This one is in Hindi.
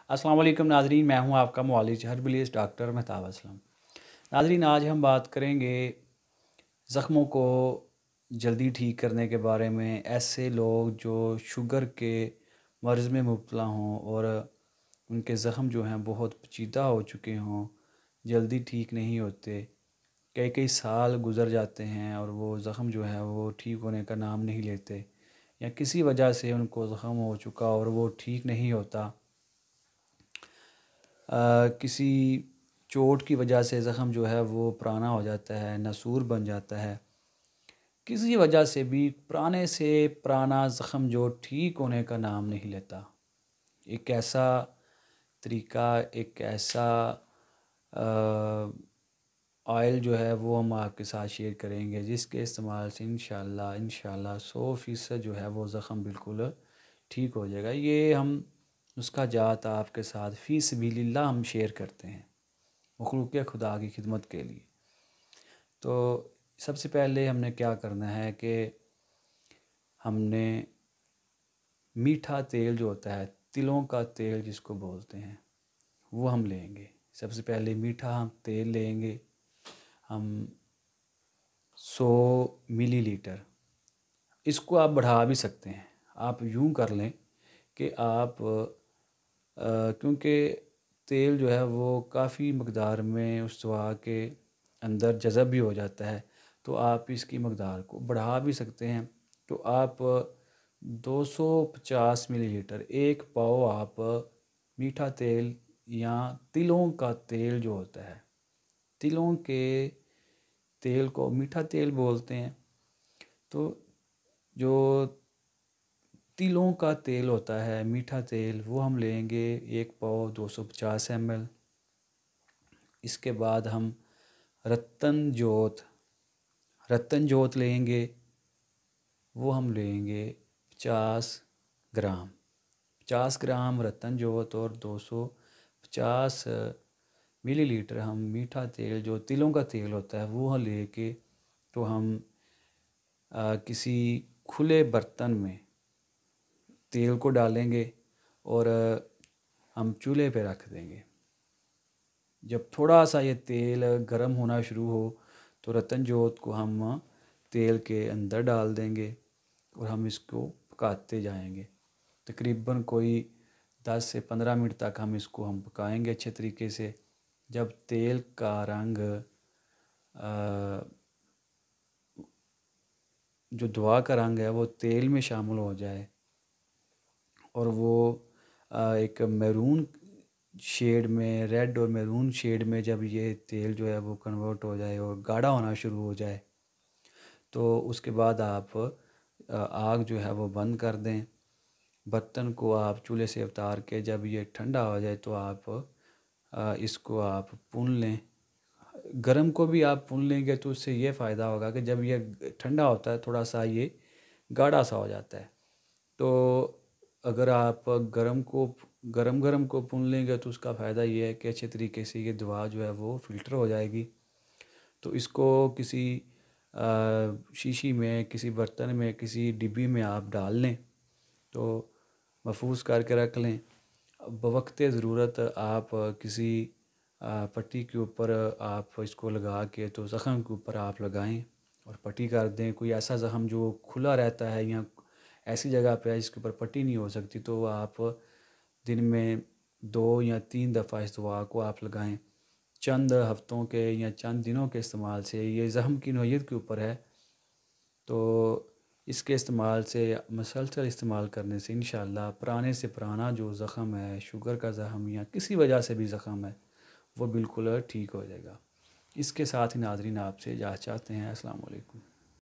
अस्सलाम वालेकुम नाज़रीन, मैं हूं आपका मुआलिज हर्बलिस्ट डॉक्टर मेहताब असलम। नाज़रीन, आज हम बात करेंगे ज़ख्मों को जल्दी ठीक करने के बारे में। ऐसे लोग जो शुगर के मर्ज़ में मुब्तला हों और उनके ज़ख्म जो हैं बहुत पेचीदा हो चुके हों, जल्दी ठीक नहीं होते, कई कई साल गुज़र जाते हैं और वो ज़ख्म जो है वो ठीक होने का नाम नहीं लेते, या किसी वजह से उनको ज़ख्म हो चुका और वो ठीक नहीं होता। किसी चोट की वजह से ज़ख्म जो है वो पुराना हो जाता है, नसूर बन जाता है। किसी वजह से भी पुराने से पुराना ज़ख्म जो ठीक होने का नाम नहीं लेता। एक ऐसा तरीका, एक ऐसा ऑयल जो है वो हम आपके साथ शेयर करेंगे, जिसके इस्तेमाल से इंशाल्लाह 100% जो है वो ज़ख्म बिल्कुल ठीक हो जाएगा। ये हम उसका जात आपके साथ फ़ी सबिलिल्लाह हम शेयर करते हैं, मखलूक़ खुदा की खिदमत के लिए। तो सबसे पहले हमने क्या करना है कि हमने मीठा तेल जो होता है, तिलों का तेल जिसको बोलते हैं, वो हम लेंगे। सबसे पहले मीठा हम तेल लेंगे, हम 100 मिलीलीटर। इसको आप बढ़ा भी सकते हैं। आप यूँ कर लें कि आप क्योंकि तेल जो है वो काफ़ी मकदार में उस दवा के अंदर जज़ब भी हो जाता है, तो आप इसकी मकदार को बढ़ा भी सकते हैं। तो आप 250 मिलीलीटर, एक पाव आप मीठा तेल या तिलों का तेल जो होता है, तिलों के तेल को मीठा तेल बोलते हैं। तो जो तिलों का तेल होता है, मीठा तेल, वो हम लेंगे एक पाव 250 ml। इसके बाद हम रत्तन जोत लेंगे, वो हम लेंगे 50 ग्राम। 50 ग्राम रत्तन जोत और 250 मिलीलीटर हम मीठा तेल जो तिलों का तेल होता है वो लेके, तो हम किसी खुले बर्तन में तेल को डालेंगे और हम चूल्हे पे रख देंगे। जब थोड़ा सा ये तेल गर्म होना शुरू हो तो रतन जोत को हम तेल के अंदर डाल देंगे और हम इसको पकाते जाएंगे। तकरीबन कोई 10 से 15 मिनट तक हम पकाएंगे अच्छे तरीके से। जब तेल का रंग जो दवा का रंग है वो तेल में शामिल हो जाए और वो एक मैरून शेड में, रेड और मैरून शेड में जब ये तेल जो है वो कन्वर्ट हो जाए और गाढ़ा होना शुरू हो जाए, तो उसके बाद आप आग जो है वो बंद कर दें। बर्तन को आप चूल्हे से उतार के जब ये ठंडा हो जाए तो आप इसको आप भून लें। गरम को भी आप भून लेंगे तो उससे ये फ़ायदा होगा कि जब ये ठंडा होता है थोड़ा सा ये गाढ़ा सा हो जाता है। तो अगर आप गरम को भून लेंगे तो उसका फ़ायदा ये है कि अच्छे तरीके से ये दवा जो है वो फ़िल्टर हो जाएगी। तो इसको किसी शीशी में, किसी बर्तन में, किसी डिब्बी में आप डाल लें, तो महफूज करके रख लें। बवक़्ते ज़रूरत आप किसी पट्टी के ऊपर आप इसको लगा के तो ज़ख़म के ऊपर आप लगाएं और पट्टी कर दें। कोई ऐसा ज़ख़म जो खुला रहता है या ऐसी जगह पे है जिसके ऊपर पट्टी नहीं हो सकती, तो आप दिन में 2 या 3 दफ़ा इस दवा को आप लगाएं। चंद हफ्तों के या चंद दिनों के इस्तेमाल से, ये ज़ख़म की नौइयत के ऊपर है, तो इसके इस्तेमाल से, मसलसल इस्तेमाल करने से इंशाअल्लाह पुराने से पुराना जो ज़ख़म है, शुगर का ज़ख़म या किसी वजह से भी ज़ख़म है, वो बिल्कुल ठीक हो जाएगा। इसके साथ ही नाज़रीन आपसे इजाज़त चाहते हैं। अस्सलाम वालेकुम।